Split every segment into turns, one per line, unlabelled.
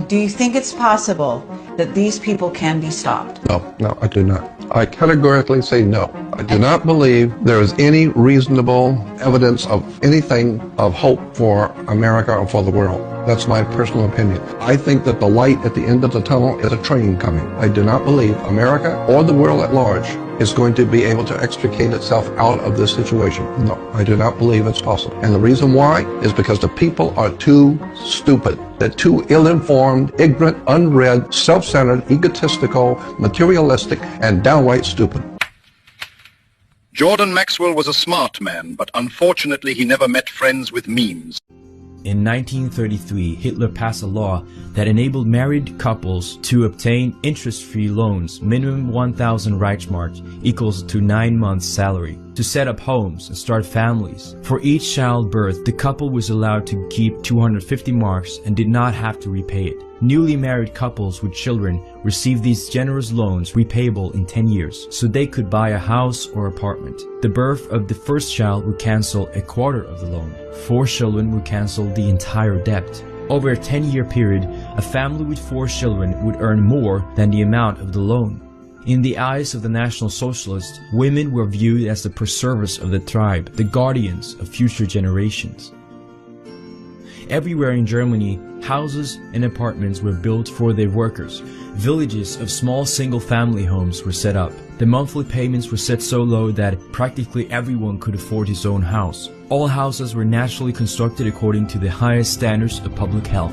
Do you think it's possible that these people can be stopped?
No, I do not. I categorically say no. I do not believe there is any reasonable evidence of anything of hope for America or for the world. That's my personal opinion. I think that the light at the end of the tunnel is a train coming. I do not believe America or the world at large is going to be able to extricate itself out of this situation. No, I do not believe it's possible. And the reason why is because the people are too stupid. They're too ill-informed, ignorant, unread, self-centered, egotistical, materialistic, and downright stupid.
Jordan Maxwell was a smart man, but unfortunately he never met friends with means.
In 1933, Hitler passed a law that enabled married couples to obtain interest-free loans, minimum 1,000 Reichsmark equals to 9 months' salary, to set up homes and start families. For each childbirth, the couple was allowed to keep 250 marks and did not have to repay it. Newly married couples with children received these generous loans repayable in 10 years, so they could buy a house or apartment. The birth of the first child would cancel a quarter of the loan. 4 children would cancel the entire debt. Over a 10-year period, a family with 4 children would earn more than the amount of the loan. In the eyes of the National Socialists, women were viewed as the preservers of the tribe, the guardians of future generations. Everywhere in Germany, houses and apartments were built for their workers. Villages of small single-family homes were set up. The monthly payments were set so low that practically everyone could afford his own house. All houses were naturally constructed according to the highest standards of public health.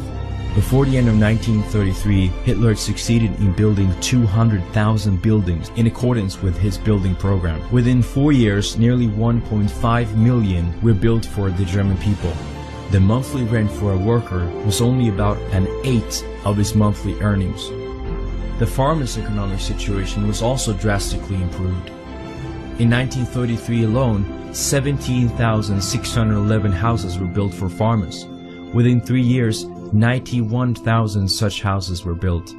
Before the end of 1933, Hitler succeeded in building 200,000 buildings in accordance with his building program. Within 4 years, nearly 1.5 million were built for the German people. The monthly rent for a worker was only about an eighth of his monthly earnings. The farmers' economic situation was also drastically improved. In 1933 alone, 17,611 houses were built for farmers. Within 3 years, 91,000 such houses were built.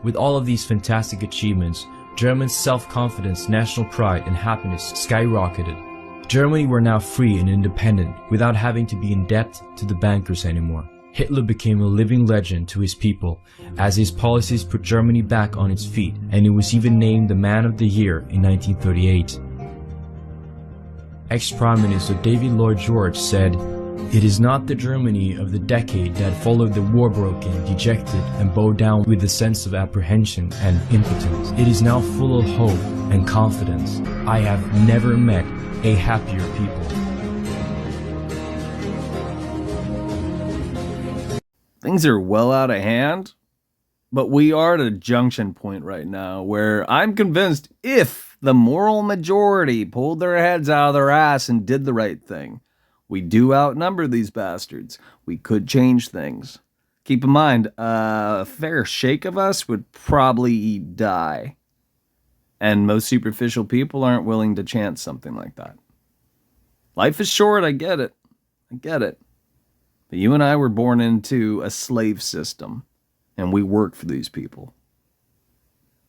With all of these fantastic achievements, Germans' self-confidence, national pride, and happiness skyrocketed. Germany were now free and independent without having to be in debt to the bankers anymore. Hitler became a living legend to his people as his policies put Germany back on its feet, and he was even named the Man of the Year in 1938. Ex-Prime Minister David Lloyd George said, "It is not the Germany of the decade that followed the war broken, dejected, and bowed down with a sense of apprehension and impotence. It is now full of hope and confidence. I have never met a happier people."
Things are well out of hand, but we are at a junction point right now where I'm convinced if the moral majority pulled their heads out of their ass and did the right thing, we do outnumber these bastards. We could change things. Keep in mind, a fair shake of us would probably die. And most superficial people aren't willing to chance something like that. Life is short, I get it. But you and I were born into a slave system, and we work for these people.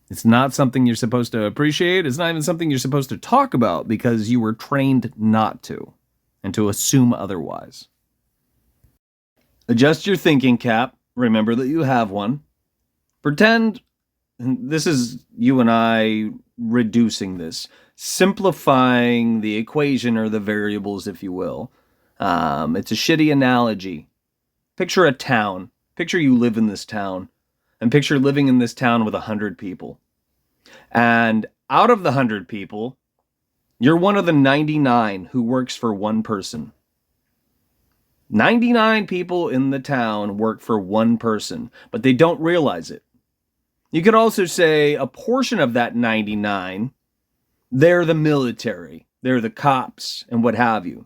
It's not something you're supposed to appreciate. It's not even something you're supposed to talk about because you were trained not to, and to assume otherwise. Adjust your thinking cap. Remember that you have one. Pretend, this is you and I reducing this, simplifying the equation or the variables, if you will. It's a shitty analogy. Picture a town. Picture you live in this town. And picture living in this town with 100 people. And out of the 100 people, you're one of the 99 who works for one person. 99 people in the town work for one person, but they don't realize it. You could also say a portion of that 99, they're the military, they're the cops, and what have you.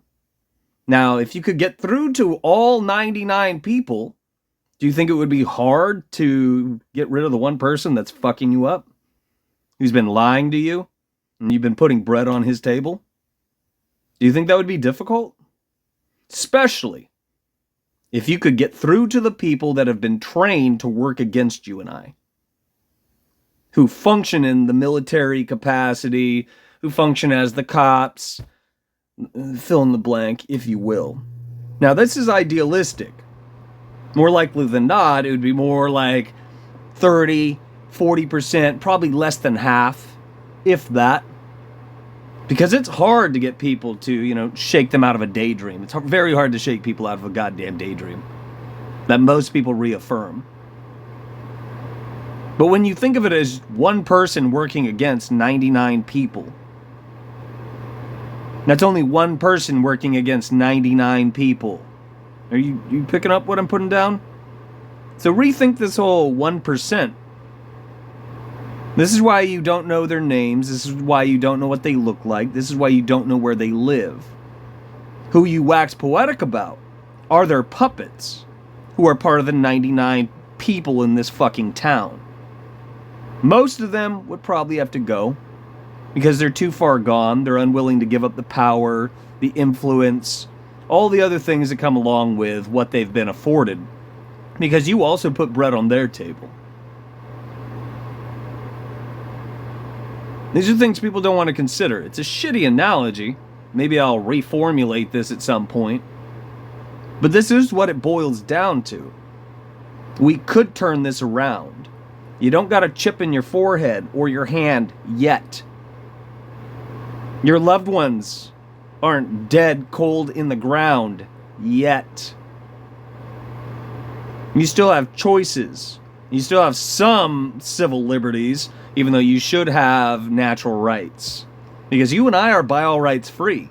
Now, if you could get through to all 99 people, do you think it would be hard to get rid of the one person that's fucking you up? Who's been lying to you? And you've been putting bread on his table? Do you think that would be difficult? Especially if you could get through to the people that have been trained to work against you and I. Who function in the military capacity, who function as the cops, fill in the blank, if you will. Now, this is idealistic. More likely than not, it would be more like 30, 40%, probably less than half, if that. Because it's hard to get people to, shake them out of a daydream. It's very hard to shake people out of a goddamn daydream that most people reaffirm. But when you think of it as one person working against 99 people, that's only one person working against 99 people. Are you picking up what I'm putting down? So rethink this whole 1%. This is why you don't know their names. This is why you don't know what they look like. This is why you don't know where they live. Who you wax poetic about are their puppets, who are part of the 99 people in this fucking town. Most of them would probably have to go because they're too far gone. They're unwilling to give up the power, the influence, all the other things that come along with what they've been afforded, because you also put bread on their table. These are things people don't want to consider. It's a shitty analogy. Maybe I'll reformulate this at some point. But this is what it boils down to. We could turn this around. You don't got a chip in your forehead or your hand yet. Your loved ones aren't dead cold in the ground yet. You still have choices. You still have some civil liberties, even though you should have natural rights. Because you and I are by all rights free.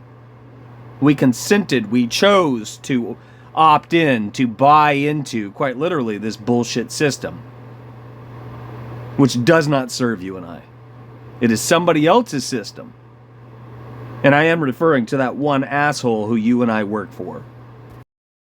We consented, we chose to opt in, to buy into, quite literally, this bullshit system, which does not serve you and I. It is somebody else's system. And I am referring to that one asshole who you and I work for.